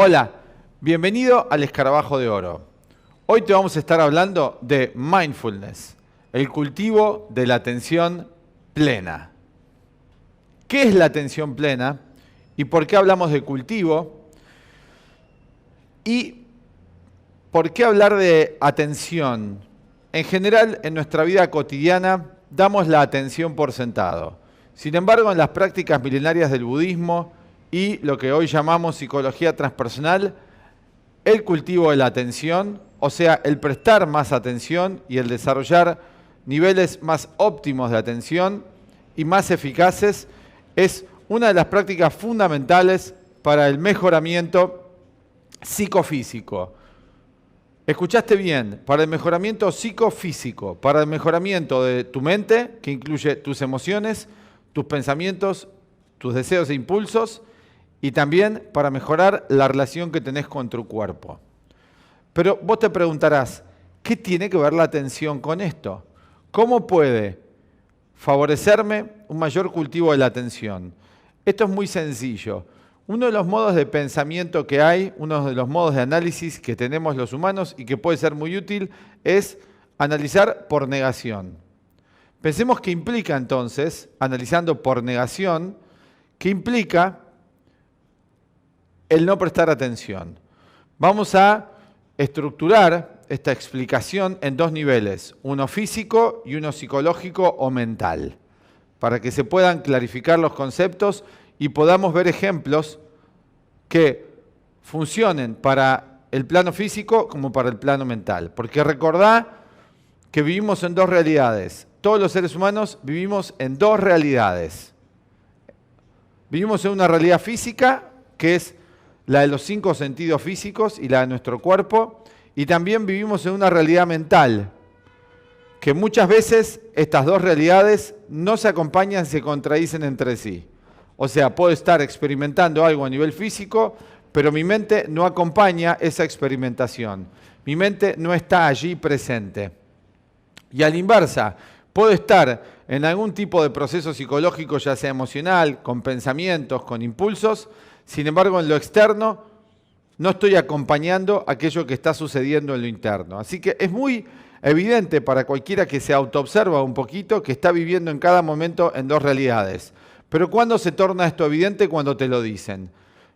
Hola, bienvenido al Escarabajo de Oro. Hoy te vamos a estar hablando de mindfulness, el cultivo de la atención plena. ¿Qué es la atención plena? ¿Y por qué hablamos de cultivo? ¿Y por qué hablar de atención? En general, en nuestra vida cotidiana, damos la atención por sentado. Sin embargo, en las prácticas milenarias del budismo y lo que hoy llamamos psicología transpersonal, el cultivo de la atención, o sea, el prestar más atención y el desarrollar niveles más óptimos de atención y más eficaces, es una de las prácticas fundamentales para el mejoramiento psicofísico. Escuchaste bien, para el mejoramiento psicofísico, para el mejoramiento de tu mente, que incluye tus emociones, tus pensamientos, tus deseos e impulsos, y también para mejorar la relación que tenés con tu cuerpo. Pero vos te preguntarás, ¿qué tiene que ver la atención con esto? ¿Cómo puede favorecerme un mayor cultivo de la atención? Esto es muy sencillo. Uno de los modos de pensamiento que hay, uno de los modos de análisis que tenemos los humanos y que puede ser muy útil, es analizar por negación. Pensemos qué implica entonces, analizando por negación, qué implica el no prestar atención. Vamos a estructurar esta explicación en dos niveles, uno físico y uno psicológico o mental, para que se puedan clarificar los conceptos y podamos ver ejemplos que funcionen para el plano físico como para el plano mental. Porque recordá que vivimos en dos realidades. Todos los seres humanos vivimos en dos realidades. Vivimos en una realidad física, que es la de los 5 sentidos físicos y la de nuestro cuerpo, y también vivimos en una realidad mental, que muchas veces estas dos realidades no se acompañan, se contradicen entre sí. O sea, puedo estar experimentando algo a nivel físico, pero mi mente no acompaña esa experimentación. Mi mente no está allí presente. Y a la inversa, puedo estar en algún tipo de proceso psicológico, ya sea emocional, con pensamientos, con impulsos. Sin embargo, en lo externo no estoy acompañando aquello que está sucediendo en lo interno. Así que es muy evidente para cualquiera que se autoobserva un poquito que está viviendo en cada momento en dos realidades. Pero ¿cuándo se torna esto evidente? Cuando te lo dicen.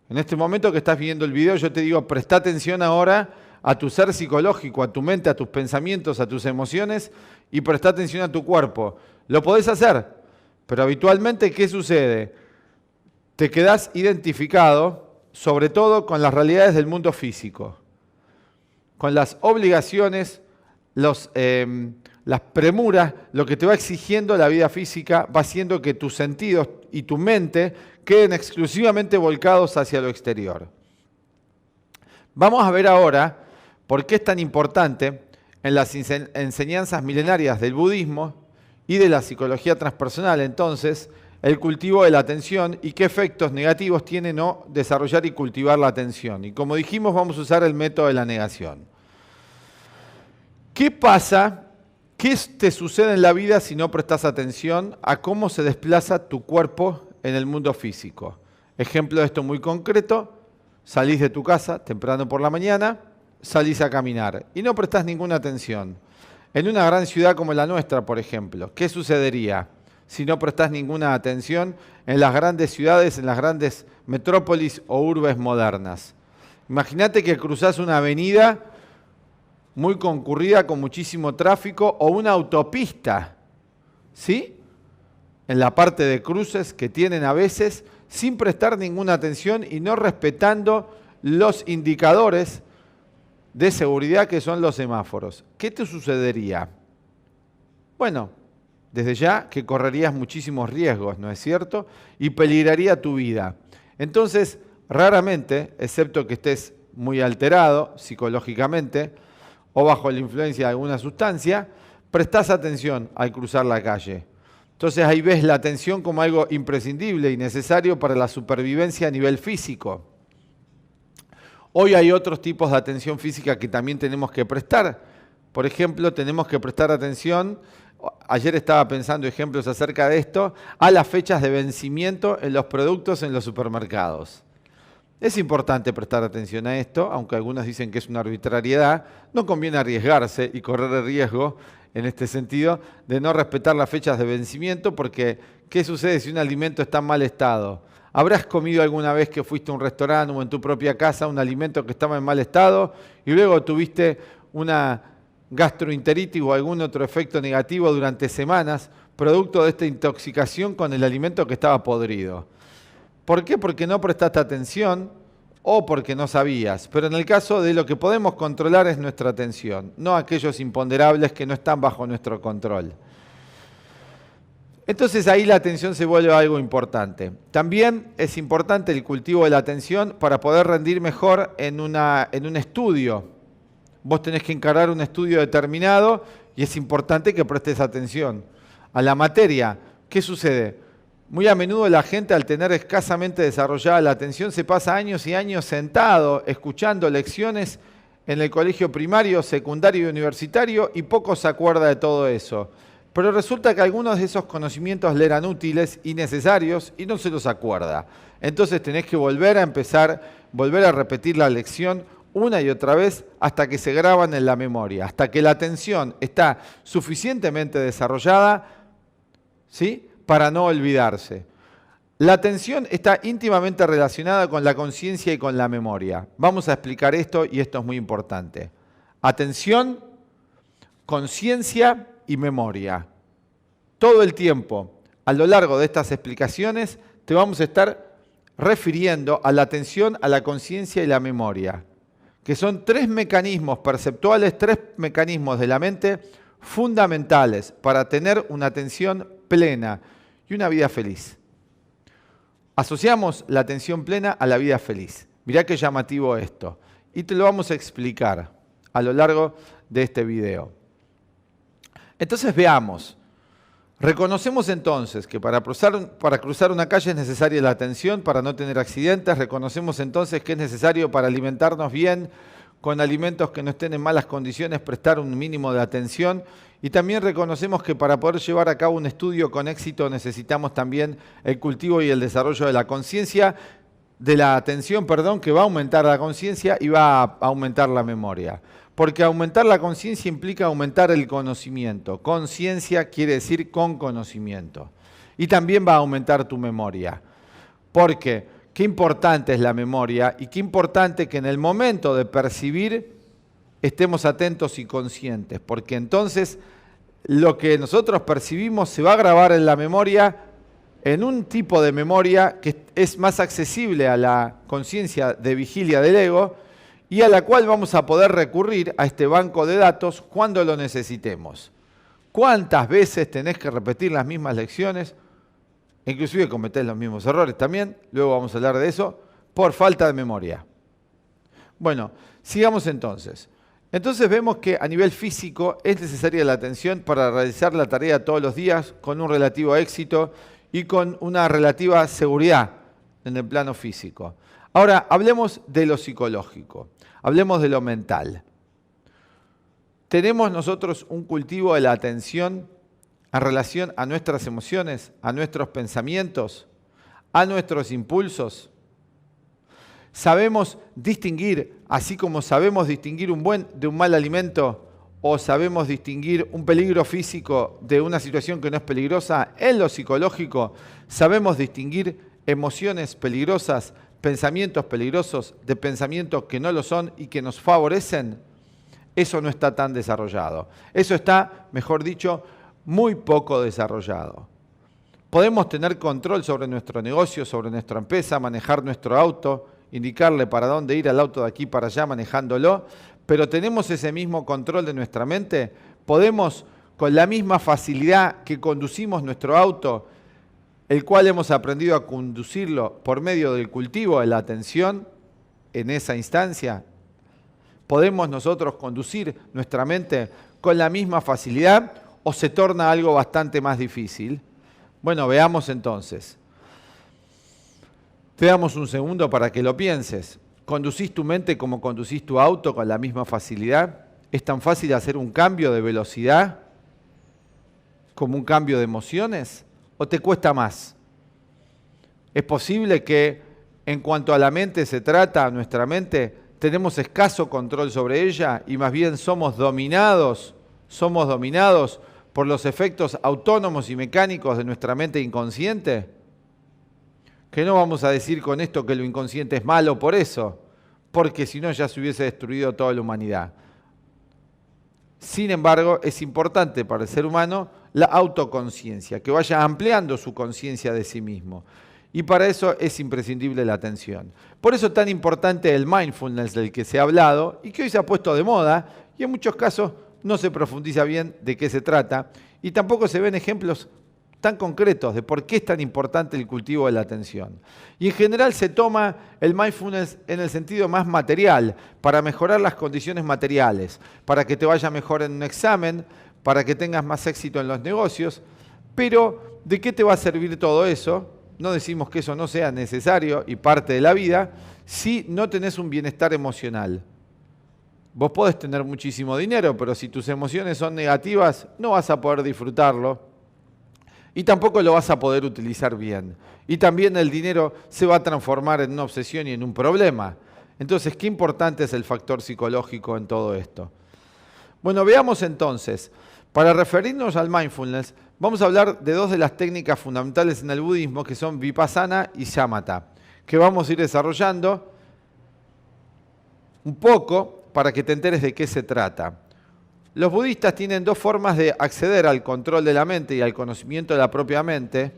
En este momento que estás viendo el video, yo te digo, presta atención ahora a tu ser psicológico, a tu mente, a tus pensamientos, a tus emociones y presta atención a tu cuerpo. Lo podés hacer, pero habitualmente, ¿qué sucede? Te quedás identificado, sobre todo con las realidades del mundo físico, con las obligaciones, las premuras, lo que te va exigiendo la vida física, va haciendo que tus sentidos y tu mente queden exclusivamente volcados hacia lo exterior. Vamos a ver ahora por qué es tan importante en las enseñanzas milenarias del budismo y de la psicología transpersonal, entonces, el cultivo de la atención y qué efectos negativos tiene no desarrollar y cultivar la atención. Y como dijimos, vamos a usar el método de la negación. ¿Qué pasa? ¿Qué te sucede en la vida si no prestas atención a cómo se desplaza tu cuerpo en el mundo físico? Ejemplo de esto muy concreto, salís de tu casa temprano por la mañana, salís a caminar y no prestás ninguna atención. En una gran ciudad como la nuestra, por ejemplo, ¿qué sucedería si no prestás ninguna atención en las grandes ciudades, en las grandes metrópolis o urbes modernas? Imagínate que cruzás una avenida muy concurrida con muchísimo tráfico o una autopista, ¿sí? En la parte de cruces que tienen a veces sin prestar ninguna atención y no respetando los indicadores de seguridad que son los semáforos. ¿Qué te sucedería? Bueno, desde ya que correrías muchísimos riesgos, ¿no es cierto? Y peligraría tu vida. Entonces, raramente, excepto que estés muy alterado psicológicamente o bajo la influencia de alguna sustancia, prestás atención al cruzar la calle. Entonces ahí ves la atención como algo imprescindible y necesario para la supervivencia a nivel físico. Hoy hay otros tipos de atención física que también tenemos que prestar. Por ejemplo, tenemos que prestar atención, ayer estaba pensando ejemplos acerca de esto, a las fechas de vencimiento en los productos en los supermercados. Es importante prestar atención a esto, aunque algunos dicen que es una arbitrariedad. No conviene arriesgarse y correr el riesgo en este sentido de no respetar las fechas de vencimiento, porque ¿qué sucede si un alimento está en mal estado? ¿Habrás comido alguna vez que fuiste a un restaurante o en tu propia casa un alimento que estaba en mal estado y luego tuviste una gastroenteritis o algún otro efecto negativo durante semanas, producto de esta intoxicación con el alimento que estaba podrido? ¿Por qué? Porque no prestaste atención o porque no sabías. Pero en el caso de lo que podemos controlar es nuestra atención, no aquellos imponderables que no están bajo nuestro control. Entonces ahí la atención se vuelve algo importante. También es importante el cultivo de la atención para poder rendir mejor en un estudio. Vos tenés que encarar un estudio determinado y es importante que prestes atención a la materia. ¿Qué sucede? Muy a menudo la gente, al tener escasamente desarrollada la atención, se pasa años y años sentado, escuchando lecciones en el colegio primario, secundario y universitario, y poco se acuerda de todo eso. Pero resulta que algunos de esos conocimientos le eran útiles y necesarios y no se los acuerda. Entonces tenés que volver a empezar, volver a repetir la lección una y otra vez hasta que se graban en la memoria, hasta que la atención está suficientemente desarrollada, ¿sí?, para no olvidarse. La atención está íntimamente relacionada con la conciencia y con la memoria. Vamos a explicar esto y esto es muy importante. Atención, conciencia y memoria. Todo el tiempo, a lo largo de estas explicaciones, te vamos a estar refiriendo a la atención, a la conciencia y la memoria, que son tres mecanismos perceptuales, tres mecanismos de la mente fundamentales para tener una atención plena y una vida feliz. Asociamos la atención plena a la vida feliz. Mirá qué llamativo esto. Y te lo vamos a explicar a lo largo de este video. Entonces veamos. Reconocemos entonces que para cruzar una calle es necesaria la atención para no tener accidentes. Reconocemos entonces que es necesario para alimentarnos bien, con alimentos que no estén en malas condiciones, prestar un mínimo de atención. Y también reconocemos que para poder llevar a cabo un estudio con éxito necesitamos también el cultivo y el desarrollo de la conciencia, de la atención, que va a aumentar la conciencia y va a aumentar la memoria. Porque aumentar la conciencia implica aumentar el conocimiento. Conciencia quiere decir con conocimiento. Y también va a aumentar tu memoria. Porque qué importante es la memoria y qué importante que en el momento de percibir estemos atentos y conscientes, porque entonces lo que nosotros percibimos se va a grabar en la memoria, en un tipo de memoria que es más accesible a la conciencia de vigilia del ego y a la cual vamos a poder recurrir a este banco de datos cuando lo necesitemos. ¿Cuántas veces tenés que repetir las mismas lecciones? Inclusive cometés los mismos errores también, luego vamos a hablar de eso, por falta de memoria. Bueno, sigamos entonces. Entonces vemos que a nivel físico es necesaria la atención para realizar la tarea todos los días con un relativo éxito y con una relativa seguridad en el plano físico. Ahora, hablemos de lo psicológico, hablemos de lo mental. ¿Tenemos nosotros un cultivo de la atención en relación a nuestras emociones, a nuestros pensamientos, a nuestros impulsos? ¿Sabemos distinguir, así como sabemos distinguir un buen de un mal alimento o sabemos distinguir un peligro físico de una situación que no es peligrosa? En lo psicológico, ¿sabemos distinguir emociones peligrosas, pensamientos peligrosos de pensamientos que no lo son y que nos favorecen? Eso no está tan desarrollado. Eso está, mejor dicho, muy poco desarrollado. Podemos tener control sobre nuestro negocio, sobre nuestra empresa, manejar nuestro auto, indicarle para dónde ir al auto de aquí para allá manejándolo, pero tenemos ese mismo control de nuestra mente. Podemos, con la misma facilidad que conducimos nuestro auto, el cual hemos aprendido a conducirlo por medio del cultivo de la atención en esa instancia, ¿podemos nosotros conducir nuestra mente con la misma facilidad o se torna algo bastante más difícil? Bueno, veamos entonces. Te damos un segundo para que lo pienses. ¿Conducís tu mente como conducís tu auto con la misma facilidad? ¿Es tan fácil hacer un cambio de velocidad como un cambio de emociones? ¿O te cuesta más? Es posible que en cuanto a la mente se trata, nuestra mente, tenemos escaso control sobre ella y más bien somos dominados por los efectos autónomos y mecánicos de nuestra mente inconsciente? Que no vamos a decir con esto que lo inconsciente es malo por eso, porque si no ya se hubiese destruido toda la humanidad. Sin embargo, es importante para el ser humano la autoconciencia, que vaya ampliando su conciencia de sí mismo. Y para eso es imprescindible la atención. Por eso es tan importante el mindfulness del que se ha hablado y que hoy se ha puesto de moda y en muchos casos no se profundiza bien de qué se trata y tampoco se ven ejemplos tan concretos de por qué es tan importante el cultivo de la atención. Y en general se toma el mindfulness en el sentido más material, para mejorar las condiciones materiales, para que te vaya mejor en un examen, para que tengas más éxito en los negocios. Pero, ¿de qué te va a servir todo eso? No decimos que eso no sea necesario y parte de la vida, si no tenés un bienestar emocional. Vos podés tener muchísimo dinero, pero si tus emociones son negativas, no vas a poder disfrutarlo. Y tampoco lo vas a poder utilizar bien. Y también el dinero se va a transformar en una obsesión y en un problema. Entonces, qué importante es el factor psicológico en todo esto. Bueno, veamos entonces, para referirnos al mindfulness, vamos a hablar de dos de las técnicas fundamentales en el budismo, que son Vipassana y Shamatha, que vamos a ir desarrollando un poco para que te enteres de qué se trata. Los budistas tienen dos formas de acceder al control de la mente y al conocimiento de la propia mente.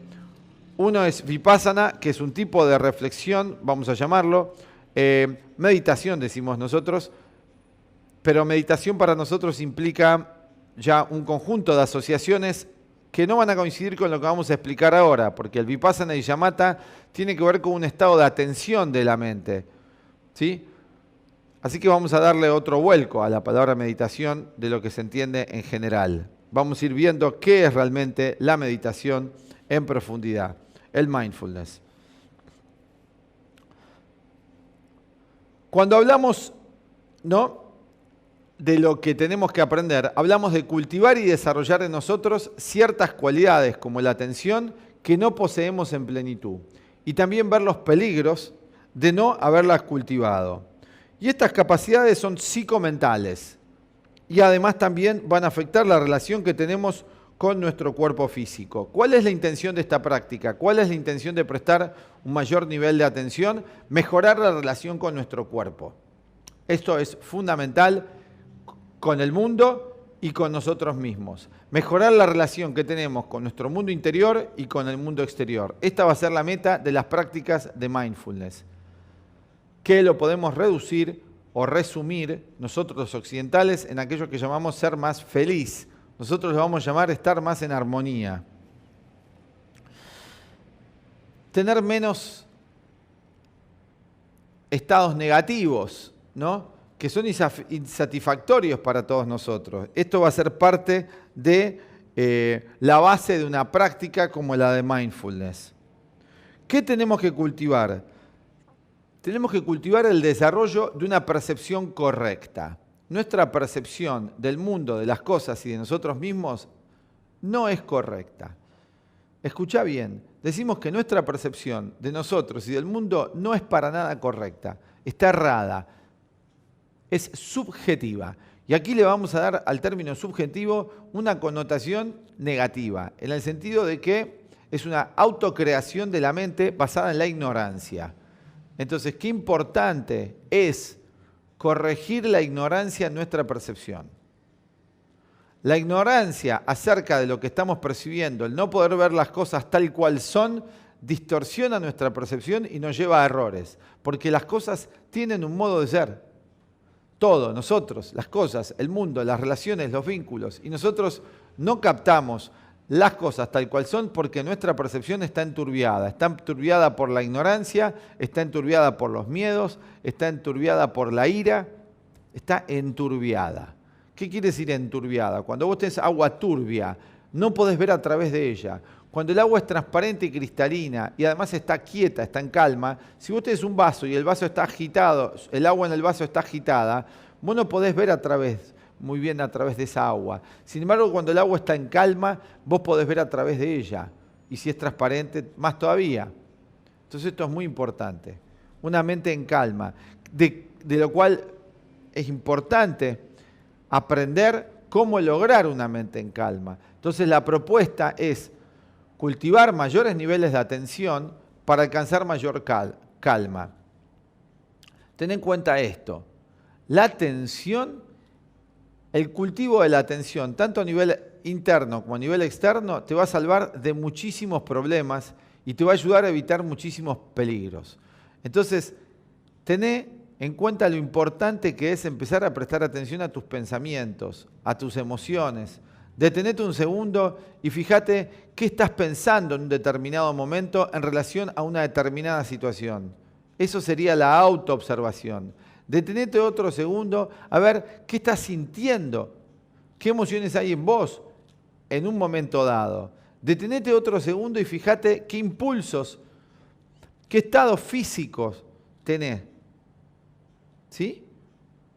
Uno es Vipassana, que es un tipo de reflexión, vamos a llamarlo, meditación decimos nosotros, pero meditación para nosotros implica ya un conjunto de asociaciones que no van a coincidir con lo que vamos a explicar ahora, porque el Vipassana y Shamatha tiene que ver con un estado de atención de la mente, ¿sí? Así que vamos a darle otro vuelco a la palabra meditación de lo que se entiende en general. Vamos a ir viendo qué es realmente la meditación en profundidad, el mindfulness. Cuando hablamos, ¿no?, de lo que tenemos que aprender, hablamos de cultivar y desarrollar en nosotros ciertas cualidades como la atención que no poseemos en plenitud y también ver los peligros de no haberlas cultivado. Y estas capacidades son psicomentales y además también van a afectar la relación que tenemos con nuestro cuerpo físico. ¿Cuál es la intención de esta práctica? ¿Cuál es la intención de prestar un mayor nivel de atención? Mejorar la relación con nuestro cuerpo. Esto es fundamental con el mundo y con nosotros mismos. Mejorar la relación que tenemos con nuestro mundo interior y con el mundo exterior. Esta va a ser la meta de las prácticas de mindfulness, que lo podemos reducir o resumir nosotros los occidentales en aquello que llamamos ser más feliz. Nosotros lo vamos a llamar estar más en armonía. Tener menos estados negativos, ¿no?, que son insatisfactorios para todos nosotros. Esto va a ser parte de la base de una práctica como la de mindfulness. ¿Qué tenemos que cultivar? Tenemos que cultivar el desarrollo de una percepción correcta. Nuestra percepción del mundo, de las cosas y de nosotros mismos no es correcta. Escuchá bien, decimos que nuestra percepción de nosotros y del mundo no es para nada correcta, está errada, es subjetiva. Y aquí le vamos a dar al término subjetivo una connotación negativa, en el sentido de que es una autocreación de la mente basada en la ignorancia. Entonces, qué importante es corregir la ignorancia en nuestra percepción. La ignorancia acerca de lo que estamos percibiendo, el no poder ver las cosas tal cual son, distorsiona nuestra percepción y nos lleva a errores, porque las cosas tienen un modo de ser. Todo, nosotros, las cosas, el mundo, las relaciones, los vínculos, y nosotros no captamos las cosas tal cual son porque nuestra percepción está enturbiada por la ignorancia, está enturbiada por los miedos, está enturbiada por la ira, está enturbiada. ¿Qué quiere decir enturbiada? Cuando vos tenés agua turbia, no podés ver a través de ella. Cuando el agua es transparente y cristalina y además está quieta, está en calma, si vos tenés un vaso y el vaso está agitado, el agua en el vaso está agitada, vos no podés ver muy bien a través de esa agua. Sin embargo, cuando el agua está en calma, vos podés ver a través de ella. Y si es transparente, más todavía. Entonces esto es muy importante. una mente en calma, de lo cual es importante aprender cómo lograr una mente en calma. Entonces la propuesta es cultivar mayores niveles de atención para alcanzar mayor calma. Ten en cuenta esto, la atención, el cultivo de la atención, tanto a nivel interno como a nivel externo, te va a salvar de muchísimos problemas y te va a ayudar a evitar muchísimos peligros. Entonces, tené en cuenta lo importante que es empezar a prestar atención a tus pensamientos, a tus emociones. Detenete un segundo y fíjate qué estás pensando en un determinado momento en relación a una determinada situación. Eso sería la autoobservación. Detenete otro segundo a ver qué estás sintiendo, qué emociones hay en vos en un momento dado. Detenete otro segundo y fíjate qué impulsos, qué estados físicos tenés. ¿Sí?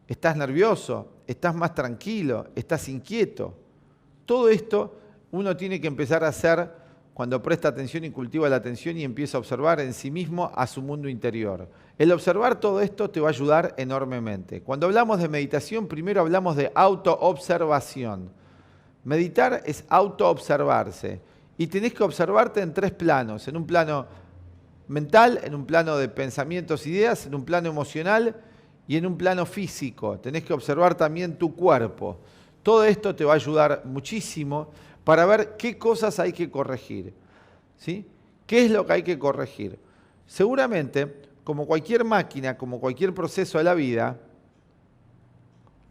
¿Estás nervioso? ¿Estás más tranquilo? ¿Estás inquieto? Todo esto uno tiene que empezar a hacer cuando presta atención y cultiva la atención y empieza a observar en sí mismo a su mundo interior. El observar todo esto te va a ayudar enormemente. Cuando hablamos de meditación, primero hablamos de autoobservación. Meditar es autoobservarse y tenés que observarte en 3 planos, en un plano mental, en un plano de pensamientos, ideas, en un plano emocional y en un plano físico. Tenés que observar también tu cuerpo. Todo esto te va a ayudar muchísimo para ver qué cosas hay que corregir. ¿Sí? ¿Qué es lo que hay que corregir? Seguramente, como cualquier máquina, como cualquier proceso de la vida,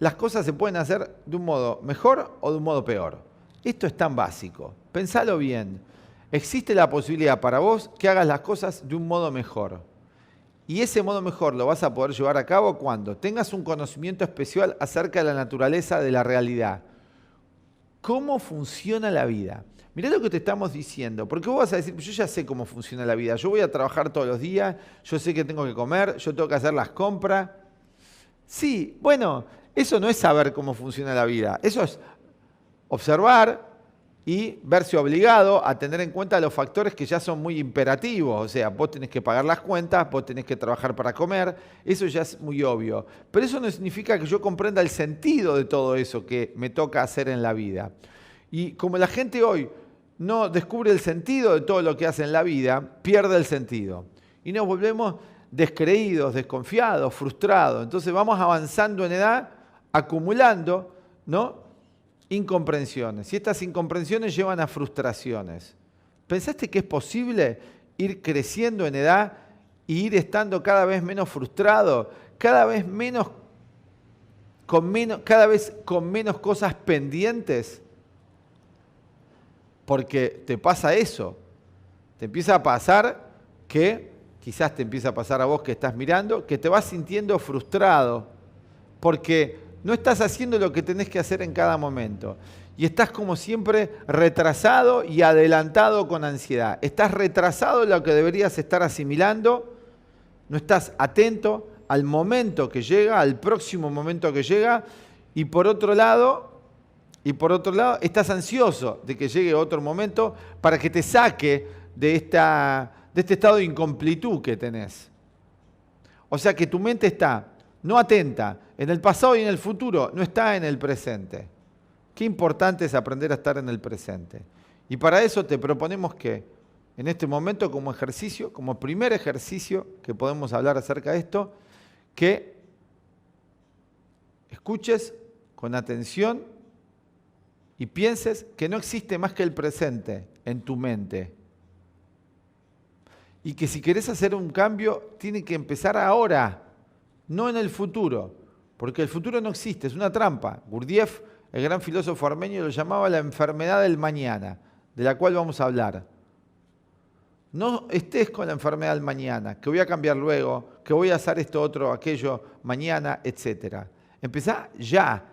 las cosas se pueden hacer de un modo mejor o de un modo peor. Esto es tan básico. Pensalo bien. Existe la posibilidad para vos que hagas las cosas de un modo mejor. Y ese modo mejor lo vas a poder llevar a cabo cuando tengas un conocimiento especial acerca de la naturaleza de la realidad. ¿Cómo funciona la vida? Mirá lo que te estamos diciendo, porque vos vas a decir, yo ya sé cómo funciona la vida, yo voy a trabajar todos los días, yo sé que tengo que comer, yo tengo que hacer las compras. Sí, bueno, eso no es saber cómo funciona la vida, eso es observar y verse obligado a tener en cuenta los factores que ya son muy imperativos. O sea, vos tenés que pagar las cuentas, vos tenés que trabajar para comer, eso ya es muy obvio. Pero eso no significa que yo comprenda el sentido de todo eso que me toca hacer en la vida. Y como la gente hoy no descubre el sentido de todo lo que hace en la vida, pierde el sentido. Y nos volvemos descreídos, desconfiados, frustrados. Entonces vamos avanzando en edad, acumulando, ¿no?, incomprensiones. Y estas incomprensiones llevan a frustraciones. ¿Pensaste que es posible ir creciendo en edad y ir estando cada vez menos frustrado, cada vez con menos cosas pendientes? Porque te pasa eso. Te empieza a pasar que, quizás te empieza a pasar a vos que estás mirando, que te vas sintiendo frustrado porque no estás haciendo lo que tenés que hacer en cada momento. Y estás como siempre retrasado y adelantado con ansiedad. Estás retrasado en lo que deberías estar asimilando. No estás atento al momento que llega, al próximo momento que llega. Y por otro lado, estás ansioso de que llegue otro momento para que te saque de este estado de incompletud que tenés. O sea que tu mente está no atenta en el pasado y en el futuro, no está en el presente. Qué importante es aprender a estar en el presente. Y para eso te proponemos que en este momento como ejercicio, como primer ejercicio que podemos hablar acerca de esto, que escuches con atención y pienses que no existe más que el presente en tu mente. Y que si querés hacer un cambio, tiene que empezar ahora, no en el futuro, porque el futuro no existe, es una trampa. Gurdjieff, el gran filósofo armenio, lo llamaba la enfermedad del mañana, de la cual vamos a hablar. No estés con la enfermedad del mañana, que voy a cambiar luego, que voy a hacer esto, otro, aquello, mañana, etc. Empezá ya.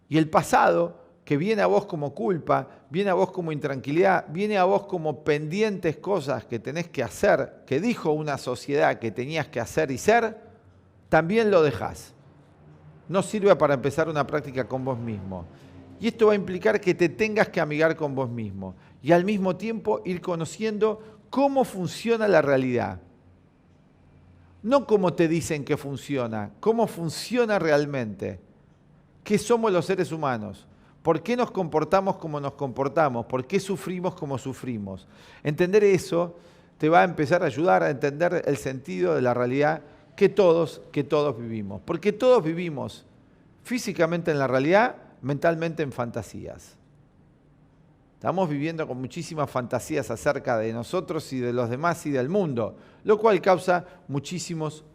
Y el pasado, que viene a vos como culpa, viene a vos como intranquilidad, viene a vos como pendientes cosas que tenés que hacer, que dijo una sociedad que tenías que hacer y ser, también lo dejás. No sirve para empezar una práctica con vos mismo. Y esto va a implicar que te tengas que amigar con vos mismo y al mismo tiempo ir conociendo cómo funciona la realidad. No cómo te dicen que funciona, cómo funciona realmente. ¿Qué somos los seres humanos? ¿Por qué nos comportamos como nos comportamos? ¿Por qué sufrimos como sufrimos? Entender eso te va a empezar a ayudar a entender el sentido de la realidad que todos vivimos. Porque todos vivimos físicamente en la realidad, mentalmente en fantasías. Estamos viviendo con muchísimas fantasías acerca de nosotros y de los demás y del mundo, lo cual causa muchísimos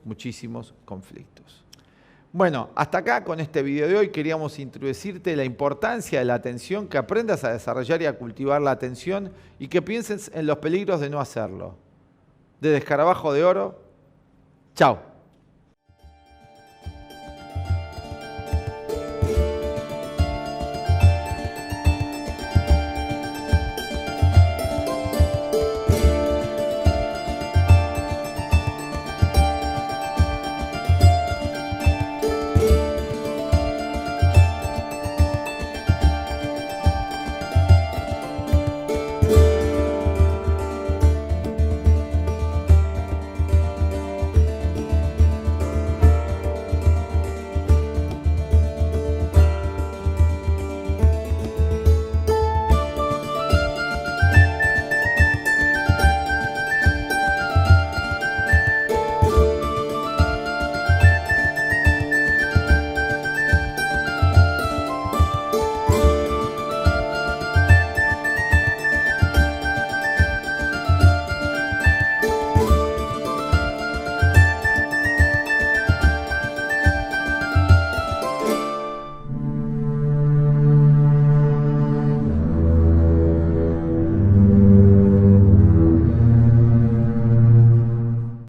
conflictos. Bueno, hasta acá con este video de hoy queríamos introducirte la importancia de la atención, que aprendas a desarrollar y a cultivar la atención y que pienses en los peligros de no hacerlo. Desde Escarabajo de Oro, chao.